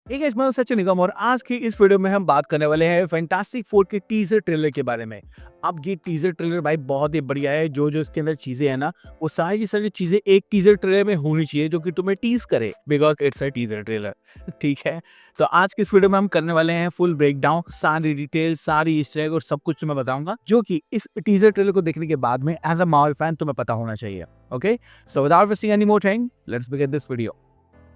एक मैं सचिन निगम और आज की इस वीडियो में हम बात करने वाले हैं फैंटास्टिक फोर के टीजर ट्रेलर के बारे में। अब ये टीजर ट्रेलर भाई बहुत ही बढ़िया है। जो जो इसके अंदर चीजें हैं ना, वो सारी की सारी चीजें एक टीजर ट्रेलर में होनी चाहिए जो कि तुम्हें टीज करे, because it's a teaser trailer. ठीक है, तो आज की इस वीडियो में हम करने वाले हैं फुल ब्रेकडाउन, सारी डिटेल, सारी ईस्टर एग और सब कुछ मैं बताऊंगा जो कि इस टीजर ट्रेलर को देखने के बाद में एज अ मार्वल फैन तुम्हें पता होना चाहिए। Okay, so without wasting any more time, let's begin this video.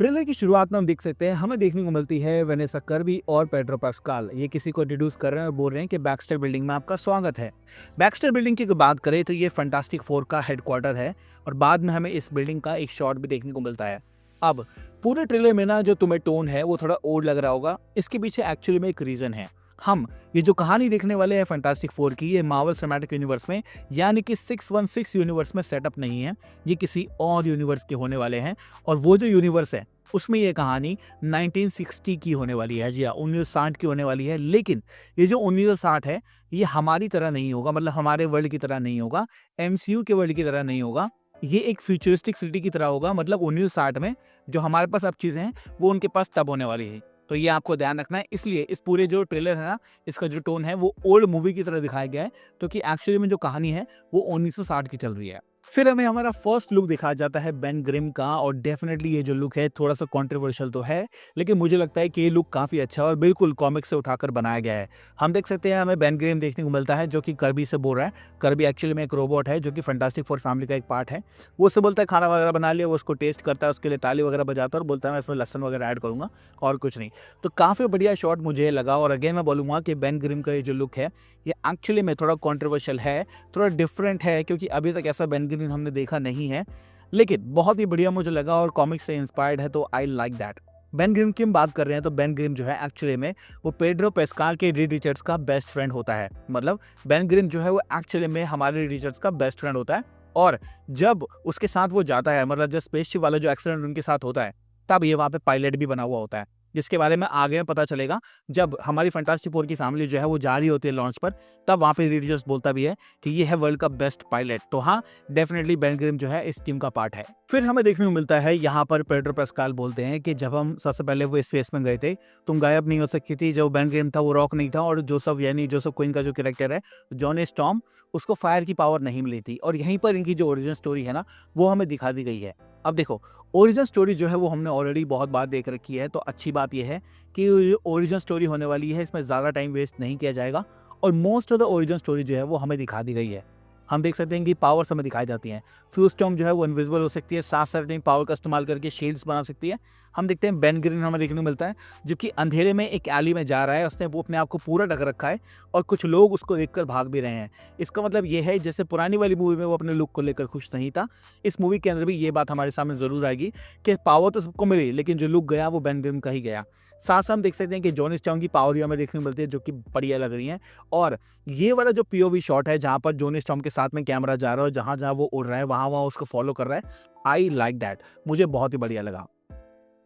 Trailer की शुरुआत में हम देख सकते हैं, हमें देखने को मिलती है वेनेसा कर्बी और पेड्रो पास्कल। ये किसी को इंट्रोड्यूस कर रहे हैं और बोल रहे हैं कि बैक्स्टर बिल्डिंग में आपका स्वागत है। बैक्स्टर बिल्डिंग की बात करें तो ये फैंटास्टिक फोर का हेडक्वार्टर है और बाद में हमें इस बिल्डिंग का एक शॉट भी देखने को मिलता है। अब पूरे ट्रेलर में ना जो तुम्हें टोन है वो थोड़ा ओल्ड लग रहा होगा, इसके पीछे एक्चुअली में एक रीजन है। हम ये जो कहानी देखने वाले हैं फैंटास्टिक फोर की, ये मार्वल सिनेमैटिक यूनिवर्स में यानी कि 616 यूनिवर्स में सेटअप नहीं है, ये किसी और यूनिवर्स के होने वाले हैं। और वो जो यूनिवर्स है उसमें ये कहानी 1960 की होने वाली है, जी हाँ 1960 की होने वाली है। लेकिन ये जो 1960 है ये हमारी तरह नहीं होगा, मतलब हमारे वर्ल्ड की तरह नहीं होगा, एमसीयू के वर्ल्ड की तरह नहीं होगा। ये एक फ्यूचरिस्टिक सिटी की तरह होगा, मतलब 1960 में जो हमारे पास अब चीज़ें हैं वो उनके पास तब होने वाली है। तो ये आपको ध्यान रखना है, इसलिए इस पूरे जो ट्रेलर है ना, इसका जो टोन है वो ओल्ड मूवी की तरह दिखाया गया है, क्योंकि एक्चुअली में जो कहानी है वो 1960 की चल रही है। फिर हमें हमारा फर्स्ट लुक दिखाया जाता है बेन ग्रिम का, और डेफिनेटली ये जो लुक है थोड़ा सा कंट्रोवर्शियल तो है, लेकिन मुझे लगता है कि ये लुक काफ़ी अच्छा है और बिल्कुल कॉमिक से उठाकर बनाया गया है। हम देख सकते हैं हमें बेन ग्रिम देखने को मिलता है जो कि कर्बी से बोल रहा है। कर्बी एक्चुअली में एक रोबोट है जो कि फैंटास्टिक फोर फैमिली का एक पार्ट है। वो उससे बोलता है खाना वगैरह बना लिया, वो उसको टेस्ट करता है, उसके लिए ताली वगैरह बजाता है और बोलता है मैं इसमें लहसन वगैरह ऐड करूँगा और कुछ नहीं। तो काफ़ी बढ़िया शॉट मुझे लगा। और अगेन मैं बोलूँगा कि बेन ग्रिम का ये जो लुक है ये एक्चुअली में थोड़ा कंट्रोवर्शियल है, थोड़ा डिफरेंट है, क्योंकि अभी तक ऐसा बेन ग्रिम हमने देखा नहीं है, लेकिन बहुत ही बढ़िया मुझे लगा और कॉमिक्स से इंस्पायर्ड है, तो I like that. Ben Grimm की हम बात कर रहे हैं तो बेन ग्रिम जो है एक्चुअली में वो पेड्रो पेस्काल के रीड रिचर्ड्स का बेस्ट फ्रेंड होता है। मतलब बेन ग्रिम जो है वो एक्चुअली में हमारे रीड रिचर्ड्स का बेस्ट फ्रेंड होता है। और जब उसके साथ वो जाता है, मतलब जब स्पेसशिप वाला जो एक्सीडेंट उनके साथ होता है, तब ये वहाँ पे पायलट भी बना हुआ होता है, जिसके बारे में आगे पता चलेगा जब हमारी फैंटास्टिक फोर की फैमिली जो है वो जा रही होती है लॉन्च पर। तब वहाँ पे रीड रिचर्ड्स बोलता भी है कि ये है वर्ल्ड का बेस्ट पायलट। तो हाँ, डेफिनेटली बेन ग्रिम जो है इस टीम का पार्ट है। फिर हमें देखने को मिलता है यहाँ पर पेड्रो पास्कल बोलते हैं कि जब हम सबसे पहले वो स्पेस में गए थे, तुम गायब नहीं हो सकती थी। जो बेन ग्रिम था वो रॉक नहीं था, और जोसेफ यानी जोसेफ क्विन का जो कैरेक्टर है जॉनी स्टॉर्म, उसको फायर की पावर नहीं मिली थी। और यहीं पर इनकी जो ओरिजिन स्टोरी है ना वो हमें दिखा दी गई है। अब देखो, ओरिजिन स्टोरी जो है वो हमने ऑलरेडी बहुत बार देख रखी है, तो अच्छी बात यह है कि ओरिजिन स्टोरी होने वाली है, इसमें ज़्यादा टाइम वेस्ट नहीं किया जाएगा। और most of the origin story जो है वो हमें दिखा दी गई है। हम देख सकते हैं कि पावर्स हमें दिखाई जाती हैं। सू स्टॉर्म जो है वो इनविजिबल हो सकती है, साथ साथ अपनी पावर का इस्तेमाल करके शील्ड्स बना सकती है। हम देखते हैं बेन ग्रिन हमें देखने को मिलता है जो कि अंधेरे में एक एली में जा रहा है, उसने वो अपने आप को पूरा ढक रखा है और कुछ लोग उसको देखकर भाग भी रहे हैं। इसका मतलब ये है जैसे पुरानी वाली मूवी में वो अपने लुक को लेकर खुश नहीं था, इस मूवी के अंदर भी ये बात हमारे सामने जरूर आएगी कि पावर तो सबको मिली, लेकिन जो लुक गया वो बेन ग्रिम का ही गया। साथ साथ हम देख सकते हैं कि जॉनी स्टॉर्म की पावर हमें देखने को मिलती है जो कि बढ़िया लग रही है। और ये वाला जो पीओवी शॉट है जहाँ पर जॉनी स्टॉर्म के साथ में कैमरा जा रहा है और जहाँ जहाँ वो उड़ रहा है वहाँ वहाँ उसको फॉलो कर रहा है, आई लाइक दैट, मुझे बहुत ही बढ़िया लगा।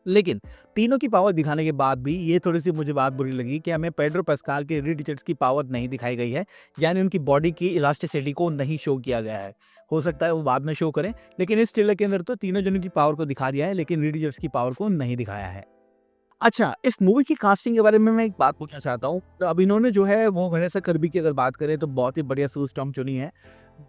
लेकिन तीनों की पावर दिखाने के बाद भी ये थोड़ी सी मुझे बात बुरी लगी कि हमें पेड्रो पास्कल के रीड रिचर्ड्स की पावर नहीं दिखाई गई है, यानी उनकी बॉडी की इलास्टिसिटी को नहीं शो किया गया है। हो सकता है वो बाद में शो करें, लेकिन इस ट्रेलर के अंदर तो तीनों जनों की पावर को दिखा दिया है, लेकिन रीड रिचर्ड्स की पावर को नहीं दिखाया है। अच्छा, इस मूवी की कास्टिंग के बारे में मैं एक बात पूछना चाहता हूँ। तो अब इन्होंने जो है वो वैनेसा कर्बी की अगर बात करें तो बहुत ही बढ़िया सू स्टॉर्म चुनी है।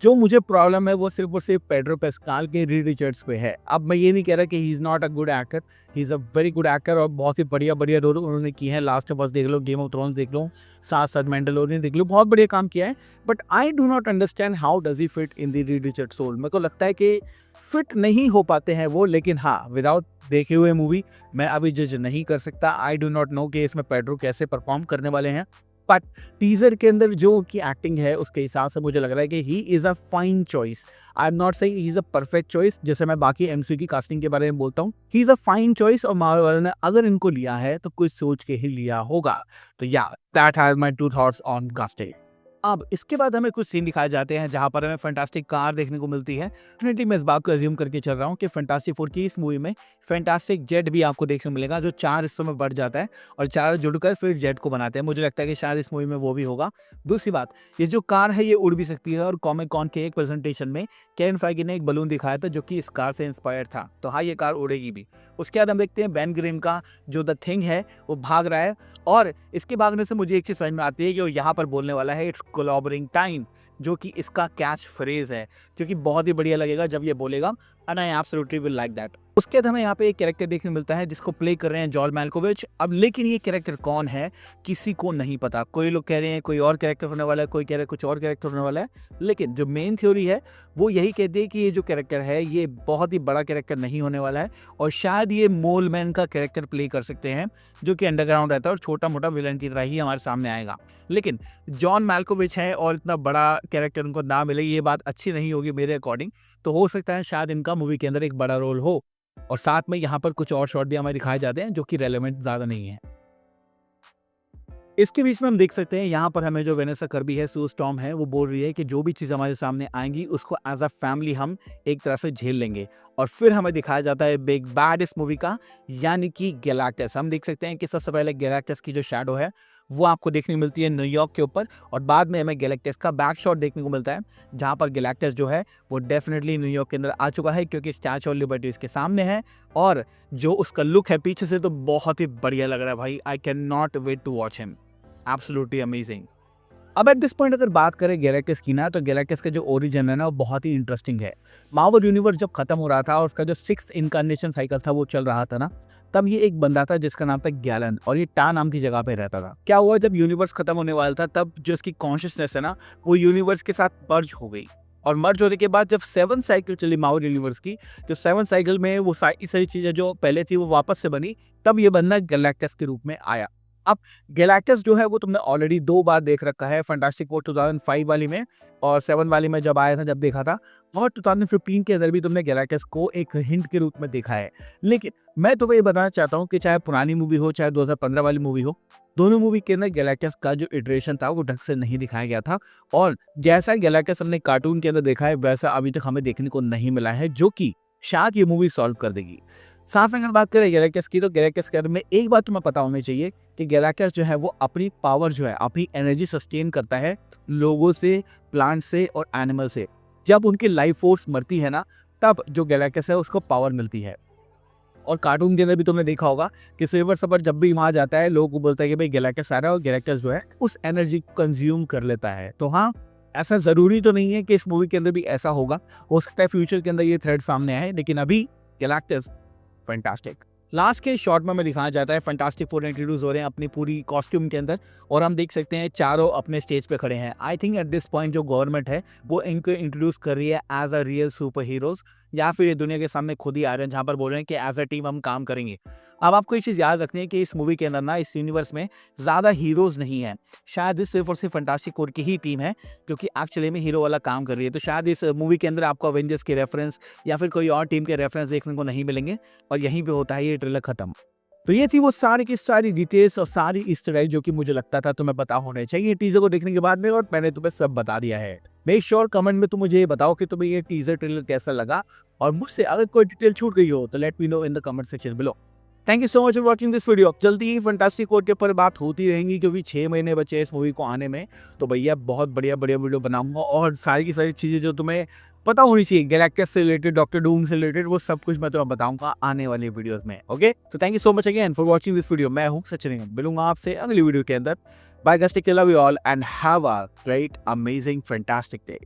जो मुझे प्रॉब्लम है वो सिर्फ और सिर्फ पेड्रो पास्कल के रीड रिचर्ड्स पे है। अब मैं ये नहीं कह रहा कि he is not a good actor, he is a very good actor और बहुत ही बढ़िया रोल उन्होंने किए हैं। लास्ट ऑफ अस देख लो, गेम ऑफ थ्रोन्स देख लो, साथ साथ मैंडलोरियन देख लो, बहुत बढ़िया काम किया है। But I do not understand how does he fit in the Reed Richards role. मेरे को लगता है कि फिट नहीं हो पाते हैं वो, लेकिन हाँ, विदाउट देखे हुए मूवी मैं अभी जज नहीं कर सकता। आई डू नॉट नो कि इसमें पेड्रो कैसे परफॉर्म करने वाले हैं, बट टीजर के अंदर जो की एक्टिंग है उसके हिसाब से मुझे लग रहा है कि he is a fine choice. I am not saying he is a perfect choice, जैसे मैं बाकी एमसीयू की कास्टिंग के बारे में बोलता हूँ। He is a fine choice और मार्वल ने अगर इनको लिया है तो कुछ सोच के ही लिया होगा। तो yeah that has my two thoughts on casting. अब इसके बाद हमें कुछ सीन दिखाए जाते हैं जहां पर हमें फैंटास्टिक कार देखने को मिलती है। डेफिनेटली मैं इस बात को अज्यूम करके चल रहा हूँ कि फैंटास्टिक फोर की इस मूवी में फैंटास्टिक जेट भी आपको देखने को मिलेगा, जो 4 हिस्सों में बढ़ जाता है और 4 जुड़कर फिर जेट को बनाते हैं। मुझे लगता है कि शायद इस मूवी में वो भी होगा। दूसरी बात, ये जो कार है ये उड़ भी सकती है और कॉमिक कॉन के एक प्रेजेंटेशन में केविन फेगे ने एक बलून दिखाया था जो कि इस कार से इंस्पायर था। तो हाँ, ये कार उड़ेगी भी। उसके बाद हम देखते हैं बेन ग्रिम का जो द थिंग है वो भाग रहा है और इसके भागने से मुझे एक चीज़ समझ में आती है कि वो यहाँ पर बोलने वाला है इट्स कोलैबोरेटिंग टाइम, जो कि इसका कैच फ्रेज है, जो कि बहुत ही बढ़िया लगेगा जब ये बोलेगा and I absolutely will like that. उसके बाद हमें यहाँ पे एक कैरेक्टर देखने मिलता है जिसको प्ले कर रहे हैं जॉन मैल्कोविच। अब लेकिन ये कैरेक्टर कौन है किसी को नहीं पता। कोई लोग कह रहे हैं कोई और कैरेक्टर होने वाला है, कोई कह रहे हैं कुछ और कैरेक्टर होने वाला है, लेकिन जो मेन थ्योरी है वो यही कहती है कि ये जो कैरेक्टर है ये बहुत ही बड़ा कैरेक्टर नहीं होने वाला है और शायद ये मोल मैन का कैरेक्टर प्ले कर सकते हैं, जो कि अंडरग्राउंड रहता है और छोटा मोटा विलन की तरह ही हमारे सामने आएगा। लेकिन जॉन मैल्कोविच है और इतना बड़ा कैरेक्टर उनको ना मिले, ये बात अच्छी नहीं होगी मेरे अकॉर्डिंग। तो हो सकता है शायद इनका मूवी के अंदर एक बड़ा रोल हो और साथ में यहाँ पर कुछ और शॉट भी हमें दिखाए जाते हैं जो कि रेलेवेंट ज़्यादा नहीं है। इसके बीच में हम देख सकते हैं यहाँ पर हमें जो वेनेसा कर्बी है, सू स्टॉर्म है, वो बोल रही है कि जो भी चीज़ हमारे सामने आएंगी उसको एज अ फैमिली हम एक तरह से झेल लेंगे। और फिर हमें दिखाया जाता है बिग बैड इस मूवी का, यानी कि गैलेक्टस। हम देख सकते हैं कि सबसे पहले गैलेक्टस की जो शैडो है वो आपको देखने मिलती है न्यूयॉर्क के ऊपर और बाद में हमें गैलेक्टस का बैक शॉट देखने को मिलता है जहाँ पर गैलेक्टस जो है वो डेफिनेटली न्यूयॉर्क के अंदर आ चुका है, क्योंकि स्टैच्यू ऑफ लिबर्टी उसके सामने है और जो उसका लुक है पीछे से तो बहुत ही बढ़िया लग रहा है भाई। I can not wait to watch him, absolutely amazing. अब एट दिस पॉइंट अगर बात करें गैलेक्टस की ना, तो गैलेक्टस का जो ओरिजिन है ना वो बहुत ही इंटरेस्टिंग है। मार्वल यूनिवर्स जब खत्म हो रहा था और उसका जो 6th इनकार्नेशन साइकिल था वो चल रहा था ना, तब ये एक बंदा था जिसका नाम था गैलन और ये टा नाम की जगह पे रहता था। क्या हुआ, जब यूनिवर्स खत्म होने वाला था तब जो इसकी कॉन्शियसनेस है ना वो यूनिवर्स के साथ मर्ज हो गई और मर्ज होने के बाद जब 7th साइकिल चली मार्वल यूनिवर्स की, जो 7th साइकिल में वो सारी चीजें जो पहले थी वो वापस से बनी, तब ये बंदा गैलेक्टस के रूप में आया। अब गैलेक्टस जो है वो तुमने ऑलरेडी 2 बार देख रखा है, फैंटास्टिक फोर 2005 वाली में और 7 वाली में जब आया था जब देखा था, और 2015 के अंदर भी तुमने गैलेक्टस को एक हिंट के रूप में देखा है। लेकिन मैं तुम्हें ये बताना चाहता हूँ कि चाहे पुरानी मूवी हो चाहे 2015 वाली मूवी हो, दोनों मूवी के अंदर गैलेक्टस का जो इटरेशन था वो ढंग से नहीं दिखाया गया था और जैसा गैलेक्टस हमने कार्टून के अंदर देखा है वैसा अभी तक हमें देखने को नहीं मिला है, जो कि शायद ये मूवी सॉल्व कर देगी। साथ में अगर बात करें गैलेक्टस की, तो गैलेक्टस के बारे में एक बात तुम्हें पता होनी चाहिए कि गैलेक्टस जो है वो अपनी पावर जो है, अपनी एनर्जी सस्टेन करता है लोगों से, प्लांट से और एनिमल से। जब उनकी लाइफ फोर्स मरती है ना, तब जो गैलेक्टस है उसको पावर मिलती है। और कार्टून के अंदर भी तुमने देखा होगा कि सिल्वर सर्फर जब भी वहां जाता है लोग बोलते हैं कि भाई गैलेक्टस आ रहा है और गैलेक्टस जो है उस एनर्जी को कंज्यूम कर लेता है। तो हाँ, ऐसा जरूरी तो नहीं है कि इस मूवी के अंदर भी ऐसा होगा, हो सकता है फ्यूचर के अंदर ये थ्रेड सामने आए, लेकिन अभी गैलेक्टस फैंटास्टिक। लास्ट के शॉट में हमें दिखाया जाता है फैंटास्टिक फोर इंट्रोड्यूस हो रहे हैं अपनी पूरी कॉस्ट्यूम के अंदर और हम देख सकते हैं चारों अपने स्टेज पे खड़े हैं। I think at this point जो गवर्नमेंट है वो इनको इंट्रोड्यूस कर रही है as a real super heroes, या फिर ये दुनिया के सामने खुद ही आ रहे हैं जहाँ पर बोल रहे हैं कि एज अ टीम हम काम करेंगे। अब आपको ये चीज़ याद रखनी है कि इस मूवी के अंदर ना, इस यूनिवर्स में ज़्यादा हीरोज नहीं है, शायद इस सिर्फ और सिर्फ फैंटास्टिक फोर की ही टीम है जो कि एक्चुअली में हीरो वाला काम कर रही है। तो शायद इस मूवी के अंदर आपको अवेंजर्स के रेफरेंस या फिर कोई और टीम के रेफरेंस देखने को नहीं मिलेंगे और यहीं पे होता है ये ट्रेलर खत्म। तो ये थी वो सारी की सारी डिटेल्स और सारी ईस्टर एग जो कि मुझे लगता था तुम्हें पता होने चाहिए टीजर को देखने के बाद में, और मैंने तुम्हें सब बता दिया है। मेक श्योर कमेंट में तुम मुझे ये बताओ कि तुम्हें ये टीजर ट्रेलर कैसा लगा, और मुझसे अगर कोई डिटेल छूट गई हो तो let me know in the comment section below. Thank you so much for watching this video. जल्दी ही फैंटास्टिक फोर के ऊपर बात होती रहेंगी क्योंकि 6 महीने बचे इस मूवी को आने में, तो भैया बहुत बढ़िया बढ़िया वीडियो बनाऊंगा और सारी की सारी चीज़ें जो तुम्हें पता होनी चाहिए गैलेक्टस से रिलेटेड, डॉक्टर डूम से रिलेटेड, वो सब कुछ मैं तुम्हें बताऊंगा आने वाली वीडियोस में। ओके, तो thank you so much again for watching this video. मैं हूँ सचिन, मिलूंगा आपसे अगली वीडियो के अंदर। Bye guys, take care, love you all and have a great amazing fantastic day.